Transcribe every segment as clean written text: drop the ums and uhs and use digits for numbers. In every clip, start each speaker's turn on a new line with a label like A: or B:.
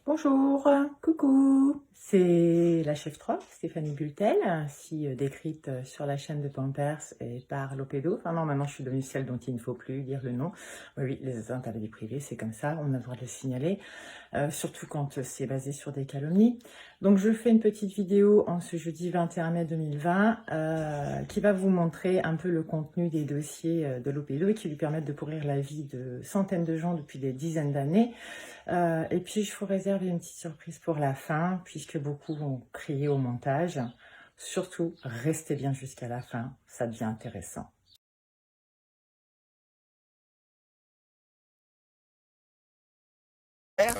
A: Bonjour, coucou, c'est la chef 3, Stéphanie Bultel, ainsi décrite sur la chaîne de Pampers et par Lopédo. Enfin non, maintenant je suis devenue celle dont il ne faut plus dire le nom. Oui, les interviews privées, c'est comme ça, on a le droit de le signaler, surtout quand c'est basé sur des calomnies. Donc je fais une petite vidéo en ce jeudi 21 mai 2020 qui va vous montrer un peu le contenu des dossiers de Lopédo et qui lui permettent de pourrir la vie de centaines de gens depuis des dizaines d'années. Et puis, je vous réserve une petite surprise pour la fin, puisque beaucoup vont crier au montage. Surtout, restez bien jusqu'à la fin, ça devient intéressant.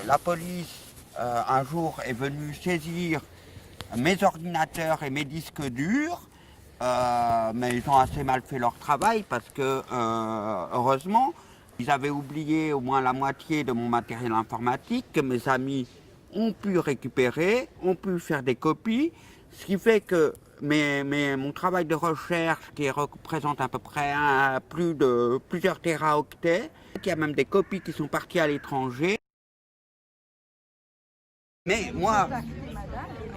B: La police, un jour, est venue saisir mes ordinateurs et mes disques durs, mais ils ont assez mal fait leur travail parce que, heureusement, ils avaient oublié au moins la moitié de mon matériel informatique que mes amis ont pu récupérer, ont pu faire des copies, ce qui fait que mon travail de recherche, qui représente à peu près plusieurs téraoctets, il y a même des copies qui sont parties à l'étranger. Mais moi,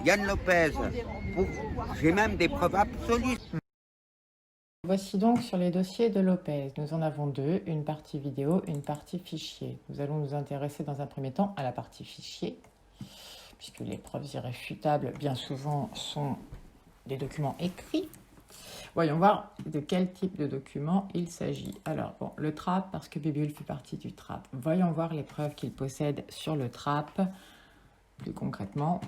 B: Yann Lopez, j'ai même des preuves absolues.
A: Voici donc sur les dossiers de Lopez. Nous en avons deux, une partie vidéo, une partie fichier. Nous allons nous intéresser dans un premier temps à la partie fichier, puisque les preuves irréfutables, bien souvent, sont des documents écrits. Voyons voir de quel type de document il s'agit. Alors, bon, le TRAP, parce que Bibule fait partie du TRAP. Voyons voir les preuves qu'il possède sur le TRAP. Plus concrètement,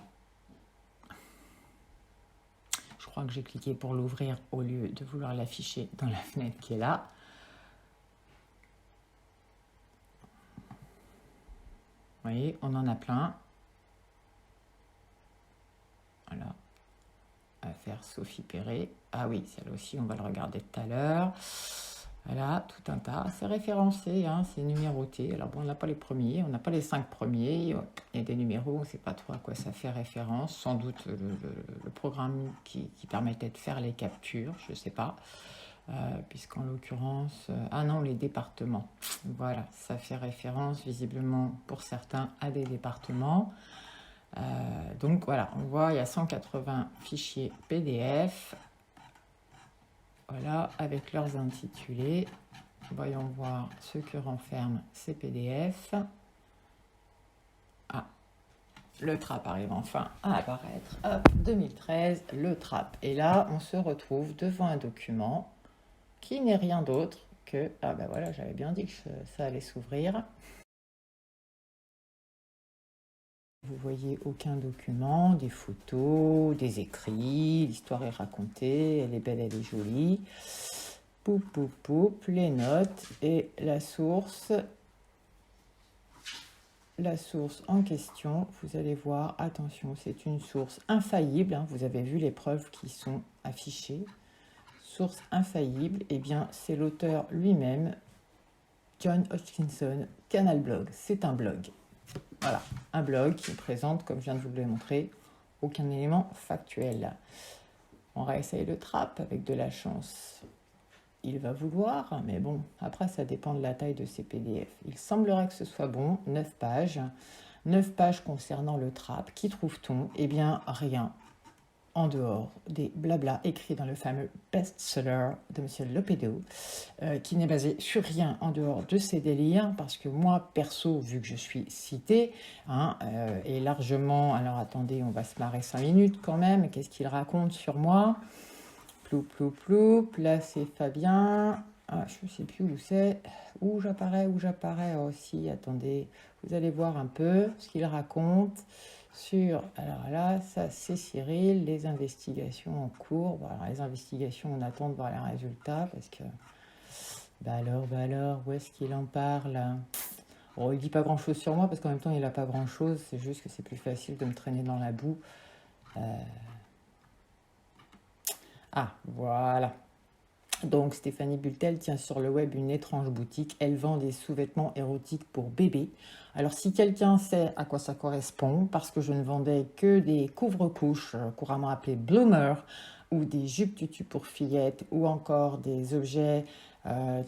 A: je crois que j'ai cliqué pour l'ouvrir au lieu de vouloir l'afficher dans la fenêtre qui est là. Vous voyez, on en a plein. Voilà. Affaire Sophie Perret. Ah oui, celle aussi, on va le regarder tout à l'heure. Voilà, tout un tas. C'est référencé, hein, c'est numéroté. Alors bon, on n'a pas les premiers, on n'a pas les 5 premiers. Il y a des numéros, on ne sait pas trop à quoi ça fait référence. Sans doute le programme qui permettait de faire les captures, je ne sais pas. Puisqu'en l'occurrence... ah non, les départements. Voilà, ça fait référence visiblement pour certains à des départements. Donc voilà, on voit il y a 180 fichiers PDF. Voilà, avec leurs intitulés. Voyons voir ce que renferment ces PDF. Ah, le TRAP arrive enfin à apparaître. Hop, 2013, le TRAP. Et là, on se retrouve devant un document qui n'est rien d'autre que... Ah ben voilà, j'avais bien dit que ça allait s'ouvrir. Vous voyez aucun document, des photos, des écrits, l'histoire est racontée, elle est belle, elle est jolie. Poup, poup, poup, les notes et la source en question, vous allez voir, attention, c'est une source infaillible, hein, vous avez vu les preuves qui sont affichées. Source infaillible, et bien c'est l'auteur lui-même, John Hodgkinson, Canal Blog, c'est un blog. Voilà, un blog qui présente, comme je viens de vous le montrer, aucun élément factuel. On réessaye le TRAP avec de la chance. Il va vouloir, mais bon, après ça dépend de la taille de ces PDF. Il semblerait que ce soit bon, 9 pages. 9 pages concernant le TRAP. Qui trouve-t-on? Eh bien, rien. En dehors des blabla écrits dans le fameux best-seller de M. Lopédo, qui n'est basé sur rien en dehors de ses délires, parce que moi, perso, vu que je suis citée, hein, et largement... Alors attendez, on va se marrer 5 minutes quand même. Qu'est-ce qu'il raconte sur moi? Plou, plou, plou. Là, c'est Fabien. Ah, je ne sais plus où c'est. Où j'apparais aussi. Attendez, vous allez voir un peu ce qu'il raconte sur... Alors là, ça, c'est Cyril. Les investigations en cours. Bon, alors, les investigations, on attend de voir les résultats parce que... Bah alors, où est-ce qu'il en parle? Bon, il dit pas grand-chose sur moi parce qu'en même temps, il n'a pas grand-chose. C'est juste que c'est plus facile de me traîner dans la boue. Ah, voilà. Donc, Stéphanie Bultel tient sur le web une étrange boutique. Elle vend des sous-vêtements érotiques pour bébés. Alors, si quelqu'un sait à quoi ça correspond, parce que je ne vendais que des couvre-couches, couramment appelés bloomers, ou des jupes tutu pour fillettes, ou encore des objets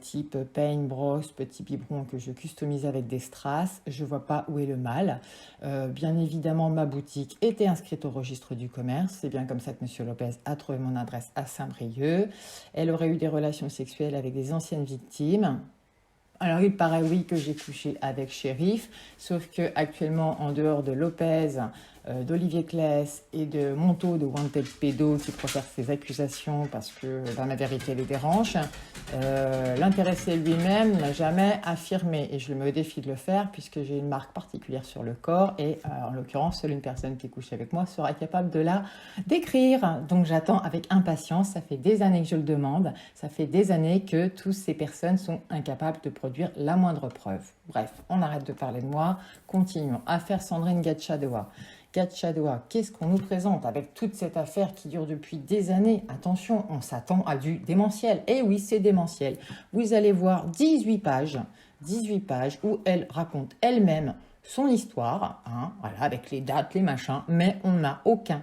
A: type peigne, brosse, petit biberon que je customise avec des strass. Je ne vois pas où est le mal. Bien évidemment, ma boutique était inscrite au registre du commerce. C'est bien comme ça que M. Lopez a trouvé mon adresse à Saint-Brieuc. Elle aurait eu des relations sexuelles avec des anciennes victimes. Alors il paraît oui que j'ai couché avec Shérif, sauf que actuellement en dehors de Lopez, d'Olivier Claes et de Montaud de Wanted Pédo qui profère ces accusations parce que la vérité les dérange, l'intéressé lui-même n'a jamais affirmé et je me défie de le faire puisque j'ai une marque particulière sur le corps et en l'occurrence seule une personne qui couche avec moi sera capable de la décrire. Donc j'attends avec impatience, ça fait des années que je le demande, ça fait des années que toutes ces personnes sont incapables de produire la moindre preuve. Bref, on arrête de parler de moi, continuons. Affaire Sandrine Gatchadoua. Gatchadoua, qu'est-ce qu'on nous présente avec toute cette affaire qui dure depuis des années? Attention, on s'attend à du démentiel. Et oui, c'est démentiel. Vous allez voir 18 pages où elle raconte elle-même son histoire, voilà, avec les dates, les machins, mais on n'a aucun,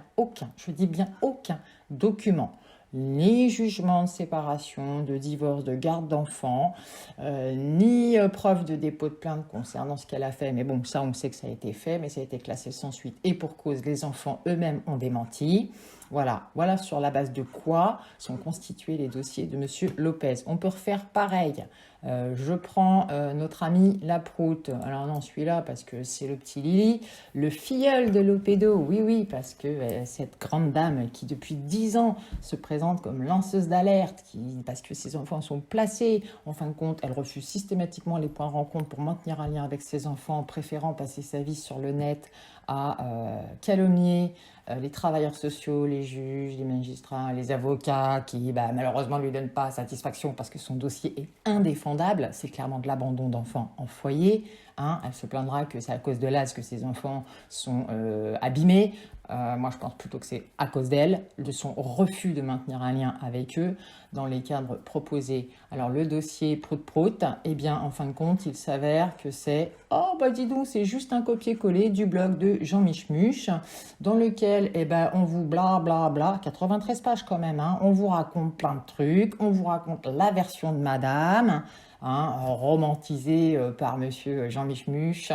A: je dis bien aucun document. Ni jugement de séparation, de divorce, de garde d'enfants, ni preuve de dépôt de plainte concernant ce qu'elle a fait. Mais bon, ça, on sait que ça a été fait, mais ça a été classé sans suite. Et pour cause, les enfants eux-mêmes ont démenti. Voilà sur la base de quoi sont constitués les dossiers de M. Lopez. On peut refaire pareil. Je prends notre ami Laproute. Alors non, celui-là, parce que c'est le petit Lily. Le filleul de Lopédo, oui, parce que cette grande dame qui, depuis 10 ans, se présente comme lanceuse d'alerte, parce que ses enfants sont placés, en fin de compte, elle refuse systématiquement les points de rencontre pour maintenir un lien avec ses enfants, préférant passer sa vie sur le net à calomnier les travailleurs sociaux, les juges, les magistrats, les avocats qui malheureusement ne lui donnent pas satisfaction parce que son dossier est indéfendable. C'est clairement de l'abandon d'enfants en foyer. Elle se plaindra que c'est à cause de l'âge que ses enfants sont abîmés. Moi, je pense plutôt que c'est à cause d'elle, de son refus de maintenir un lien avec eux dans les cadres proposés. Alors, le dossier Prout-Prout, eh bien, en fin de compte, il s'avère que c'est « Oh, dis donc, c'est juste un copier-coller du blog de Jean Michemuche, dans lequel, on vous blablabla, 93 pages quand même, on vous raconte plein de trucs, on vous raconte la version de madame, romantisé par monsieur Jean Michemuche,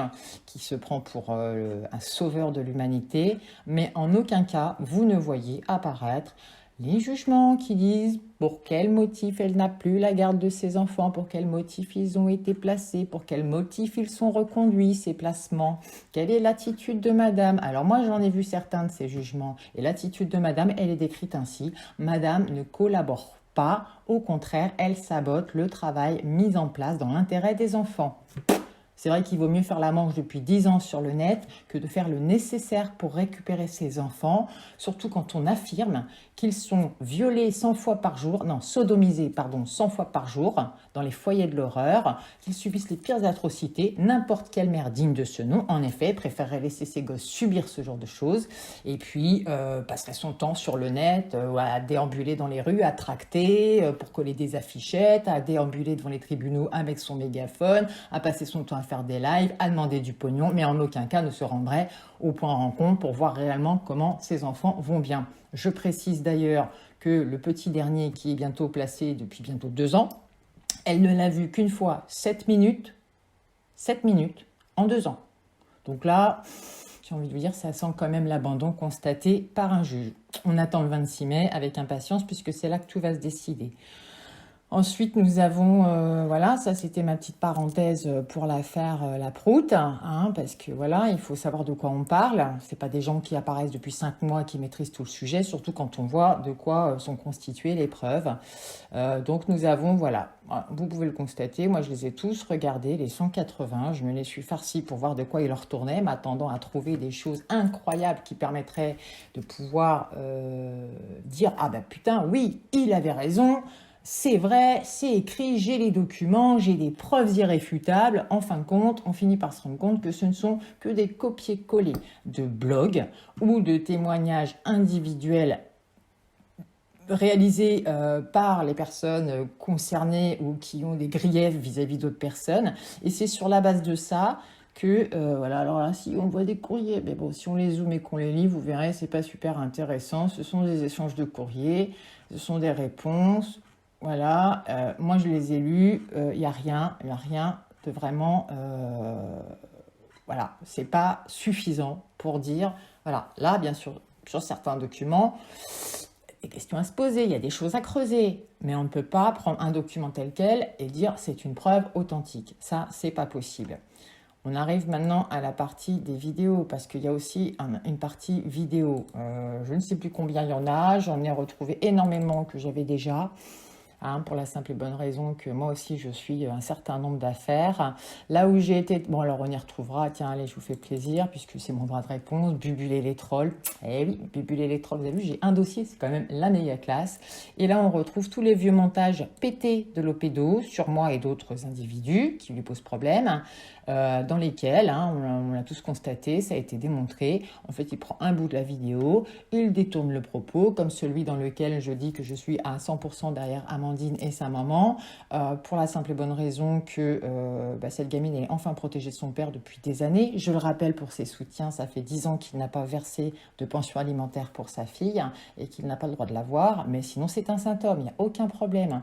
A: qui se prend pour un sauveur de l'humanité, mais en aucun cas, vous ne voyez apparaître les jugements qui disent pour quel motif elle n'a plus la garde de ses enfants, pour quel motif ils ont été placés, pour quel motif ils sont reconduits, ces placements, quelle est l'attitude de madame. Alors moi j'en ai vu certains de ces jugements et l'attitude de madame, elle est décrite ainsi: madame ne collabore pas, au contraire, elle sabote le travail mis en place dans l'intérêt des enfants. C'est vrai qu'il vaut mieux faire la manche depuis 10 ans sur le net que de faire le nécessaire pour récupérer ses enfants, surtout quand on affirme qu'ils sont violés 100 fois par jour, non, sodomisés, 100 fois par jour dans les foyers de l'horreur, qu'ils subissent les pires atrocités. N'importe quelle mère digne de ce nom, en effet, préférerait laisser ses gosses subir ce genre de choses et puis passerait son temps sur le net à déambuler dans les rues, à tracter pour coller des affichettes, à déambuler devant les tribunaux avec son mégaphone, à passer son temps à faire des lives, à demander du pognon, mais en aucun cas ne se rendrait au point de rencontre pour voir réellement comment ses enfants vont bien. Je précise d'ailleurs que le petit dernier qui est bientôt placé depuis bientôt 2 ans, elle ne l'a vu qu'une fois 7 minutes en 2 ans. Donc là, j'ai envie de vous dire, ça sent quand même l'abandon constaté par un juge. On attend le 26 mai avec impatience puisque c'est là que tout va se décider. Ensuite, nous avons, voilà, ça c'était ma petite parenthèse pour l'affaire Laproute, parce que voilà, il faut savoir de quoi on parle. C'est pas des gens qui apparaissent depuis 5 mois qui maîtrisent tout le sujet, surtout quand on voit de quoi sont constituées les preuves. Donc nous avons, voilà, vous pouvez le constater, moi je les ai tous regardés, les 180, je me les suis farcis pour voir de quoi il leur tournait, m'attendant à trouver des choses incroyables qui permettraient de pouvoir dire « Ah ben putain, oui, il avait raison !» C'est vrai, c'est écrit, j'ai les documents, j'ai des preuves irréfutables. En fin de compte, on finit par se rendre compte que ce ne sont que des copier-coller de blogs ou de témoignages individuels réalisés par les personnes concernées ou qui ont des griefs vis-à-vis d'autres personnes. Et c'est sur la base de ça que, voilà, alors là, si on voit des courriers, mais bon, si on les zoome et qu'on les lit, vous verrez, c'est pas super intéressant. Ce sont des échanges de courriers, ce sont des réponses. Voilà, moi je les ai lus, il n'y a rien, de vraiment, voilà, c'est pas suffisant pour dire, voilà, là bien sûr, sur certains documents, des questions à se poser, il y a des choses à creuser, mais on ne peut pas prendre un document tel quel et dire c'est une preuve authentique. Ça, c'est pas possible. On arrive maintenant à la partie des vidéos, parce qu'il y a aussi une partie vidéo. Je ne sais plus combien il y en a, j'en ai retrouvé énormément que j'avais déjà. Hein, pour la simple et bonne raison que moi aussi je suis un certain nombre d'affaires. Là où j'ai été, bon alors on y retrouvera, tiens allez je vous fais plaisir puisque c'est mon droit de réponse, Bubuler les trolls. Eh oui, Bubuler les trolls, vous avez vu j'ai un dossier, c'est quand même la méga classe. Et là on retrouve tous les vieux montages pétés de l'Opédo sur moi et d'autres individus qui lui posent problème, dans lesquels, hein, on l'a tous constaté, ça a été démontré, en fait il prend un bout de la vidéo, il détourne le propos, comme celui dans lequel je dis que je suis à 100% derrière Amandine et sa maman, pour la simple et bonne raison que cette gamine est enfin protégée de son père depuis des années. Je le rappelle pour ses soutiens, ça fait 10 ans qu'il n'a pas versé de pension alimentaire pour sa fille et qu'il n'a pas le droit de l'avoir, mais sinon c'est un symptôme, il n'y a aucun problème.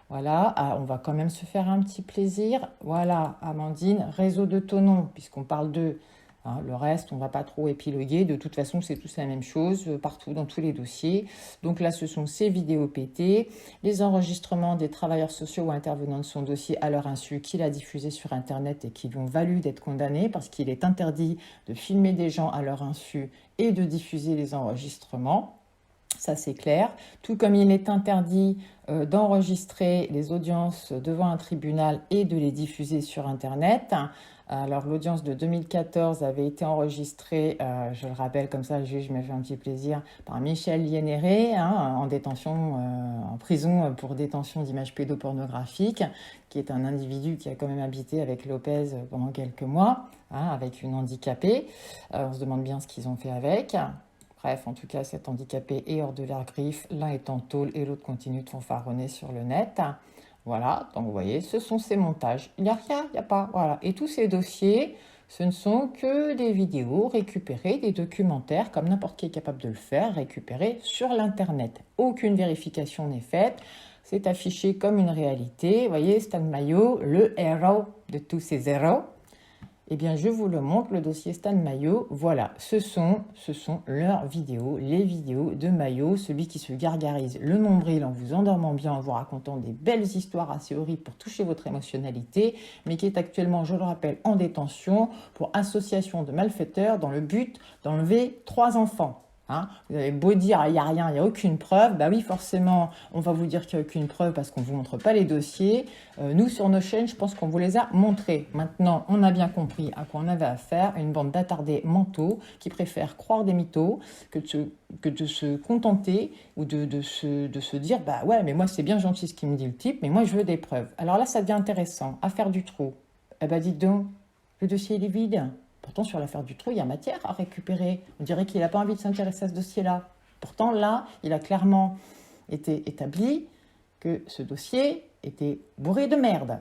A: Voilà, on va quand même se faire un petit plaisir. Voilà, Amandine, réseau de ton nom, puisqu'on parle d'eux. Hein, le reste, on ne va pas trop épiloguer. De toute façon, c'est tous la même chose, partout, dans tous les dossiers. Donc là, ce sont ces vidéos pétées, les enregistrements des travailleurs sociaux ou intervenants de son dossier à leur insu qu'il a diffusé sur Internet et qui lui ont valu d'être condamné, parce qu'il est interdit de filmer des gens à leur insu et de diffuser les enregistrements. Ça, c'est clair. Tout comme il est interdit d'enregistrer les audiences devant un tribunal et de les diffuser sur Internet. Alors, l'audience de 2014 avait été enregistrée, je le rappelle comme ça, le juge m'a fait un petit plaisir, par Michel Liénéré, hein, en détention, en prison pour détention d'images pédopornographiques, qui est un individu qui a quand même habité avec Lopez pendant quelques mois, hein, avec une handicapée. On se demande bien ce qu'ils ont fait avec. Bref, en tout cas, cet handicapé est hors de leur griffe, l'un est en tôle et l'autre continue de fanfaronner sur le net. Voilà, donc vous voyez, ce sont ces montages. Il n'y a rien, il n'y a pas, voilà. Et tous ces dossiers, ce ne sont que des vidéos récupérées, des documentaires, comme n'importe qui est capable de le faire, récupérés sur l'Internet. Aucune vérification n'est faite, c'est affiché comme une réalité. Vous voyez, Stan Mayo, le héros de tous ces héros. Eh bien, je vous le montre, le dossier Stan Mayo. Voilà, ce sont leurs vidéos, les vidéos de Mayo, celui qui se gargarise le nombril en vous endormant bien, en vous racontant des belles histoires assez horribles pour toucher votre émotionnalité, mais qui est actuellement, je le rappelle, en détention pour association de malfaiteurs dans le but d'enlever 3 enfants. Hein, vous avez beau dire il n'y a rien, il n'y a aucune preuve, bah oui forcément on va vous dire qu'il n'y a aucune preuve parce qu'on ne vous montre pas les dossiers. Nous sur nos chaînes je pense qu'on vous les a montrés. Maintenant on a bien compris à quoi on avait affaire, une bande d'attardés mentaux qui préfèrent croire des mythos que de se contenter ou de se dire bah ouais mais moi c'est bien gentil ce qu'il me dit le type mais moi je veux des preuves. Alors là ça devient intéressant, affaire du trou. Eh ben dites donc, le dossier il est vide. Pourtant, sur l'affaire du trou, il y a matière à récupérer. On dirait qu'il n'a pas envie de s'intéresser à ce dossier-là. Pourtant, là, il a clairement été établi que ce dossier était bourré de merde.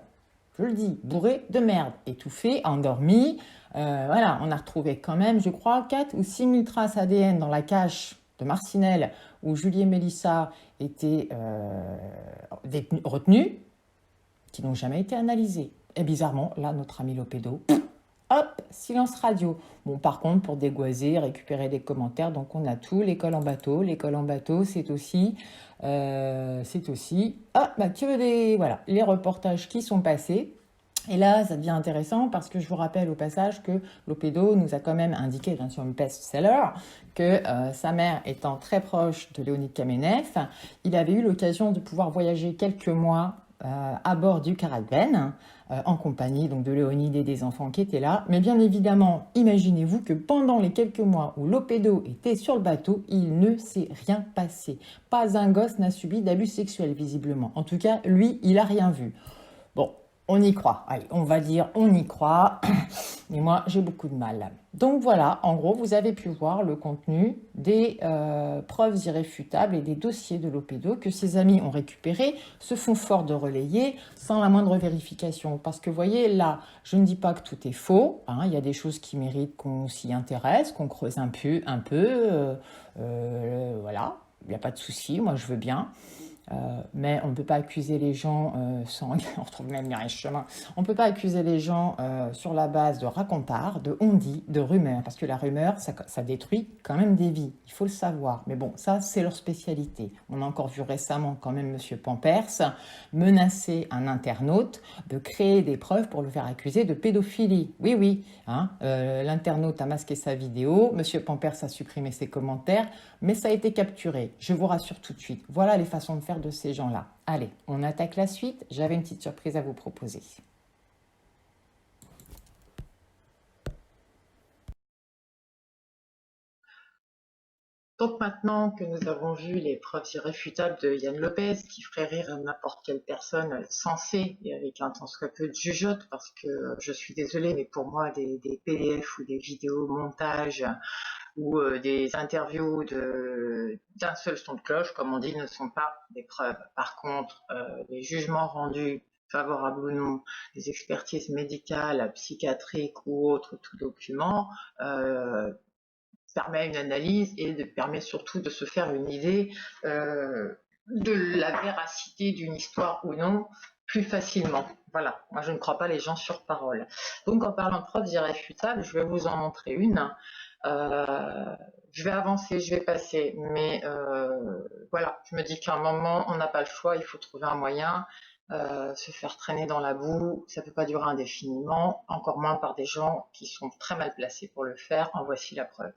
A: Je le dis, bourré de merde. Étouffé, endormi. Voilà, on a retrouvé quand même, je crois, 4 ou 6 000 traces ADN dans la cache de Marcinelle où Julie et Mélissa étaient retenues, qui n'ont jamais été analysées. Et bizarrement, là, notre ami Lopédo... Hop, silence radio. Bon, par contre, pour dégoiser, récupérer des commentaires, donc on a tout. L'école en bateau. L'école en bateau, c'est aussi, voilà, les reportages qui sont passés. Et là, ça devient intéressant parce que je vous rappelle au passage que Lopédo nous a quand même indiqué, bien sûr, un best-seller, que sa mère étant très proche de Léonide Kamenev, il avait eu l'occasion de pouvoir voyager quelques mois à bord du Caravane, en compagnie donc de Léonide et des enfants qui étaient là. Mais bien évidemment, imaginez-vous que pendant les quelques mois où Lopédo était sur le bateau, il ne s'est rien passé. Pas un gosse n'a subi d'abus sexuels, visiblement. En tout cas, lui, il n'a rien vu. Bon, on y croit. Allez, on va dire on y croit. Mais moi, j'ai beaucoup de mal. Donc voilà, en gros, vous avez pu voir le contenu des preuves irréfutables et des dossiers de Lopédo que ses amis ont récupérés, se font fort de relayer sans la moindre vérification. Parce que vous voyez, là, je ne dis pas que tout est faux. Hein, il y a des choses qui méritent qu'on s'y intéresse, qu'on creuse un peu. Voilà, il n'y a pas de souci, moi je veux bien. Mais on ne peut pas accuser les gens sans... On retrouve même les chemins. On ne peut pas accuser les gens sur la base de racontars, de on-dit, de rumeurs. Parce que la rumeur, ça détruit quand même des vies. Il faut le savoir. Mais bon, ça, c'est leur spécialité. On a encore vu récemment quand même M. Pampers menacer un internaute de créer des preuves pour le faire accuser de pédophilie. Oui, oui. Hein, l'internaute a masqué sa vidéo. M. Pampers a supprimé ses commentaires. Mais ça a été capturé. Je vous rassure tout de suite. Voilà les façons de faire de ces gens-là. Allez, on attaque la suite. J'avais une petite surprise à vous proposer. Donc maintenant que nous avons vu les preuves irréfutables de Yann Lopez, qui ferait rire n'importe quelle personne sensée et avec un tant soit peu de jugeote, parce que je suis désolée, mais pour moi des PDF ou des vidéos montages ou des interviews d'un seul son de cloche, comme on dit, ne sont pas des preuves. Par contre, les jugements rendus, favorables ou non, des expertises médicales, psychiatriques ou autres, tout document, permet une analyse et permet surtout de se faire une idée de la véracité d'une histoire ou non plus facilement. Voilà, moi je ne crois pas les gens sur parole. Donc en parlant de preuves irréfutables, je vais vous en montrer une. Je vais avancer, je vais passer, mais voilà, je me dis qu'à un moment, on n'a pas le choix, il faut trouver un moyen. Se faire traîner dans la boue, ça ne peut pas durer indéfiniment, encore moins par des gens qui sont très mal placés pour le faire. En voici la preuve.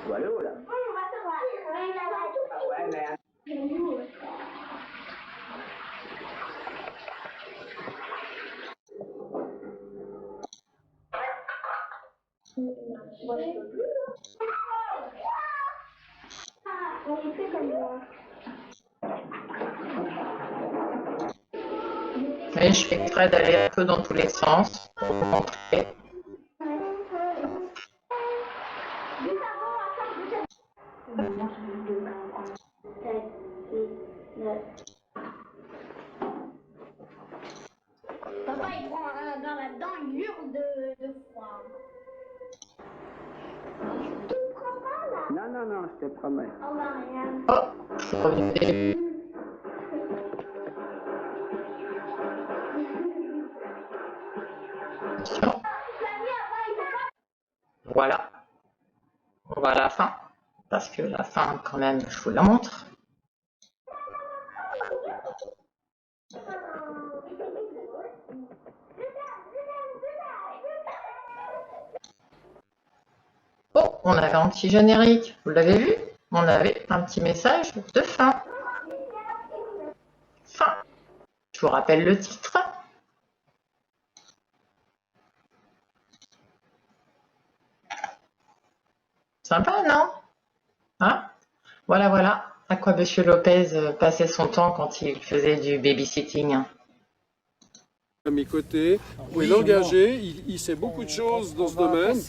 C: Voilà, voilà. Ah ouais, mais...
A: Mais je fais exprès d'aller un peu dans tous les sens pour vous montrer.
D: Papa, il prend un bain là-dedans, il hurle de froid. Tu me prends pas là?
C: Non, non, non, je te promets.
D: Oh, bah rien.
A: Oh, je suis revenu au début. Attention. Voilà. On va à la fin. Parce que la fin, quand même, je vous la montre. Oh, on avait un petit générique. Vous l'avez vu? On avait un petit message de fin. Fin. Je vous rappelle le titre. Sympa, non? Hein? Voilà, voilà à quoi M. Lopez passait son temps quand il faisait du babysitting.
E: À mes côtés, vous pouvez l'engager, il sait beaucoup de choses dans ce domaine.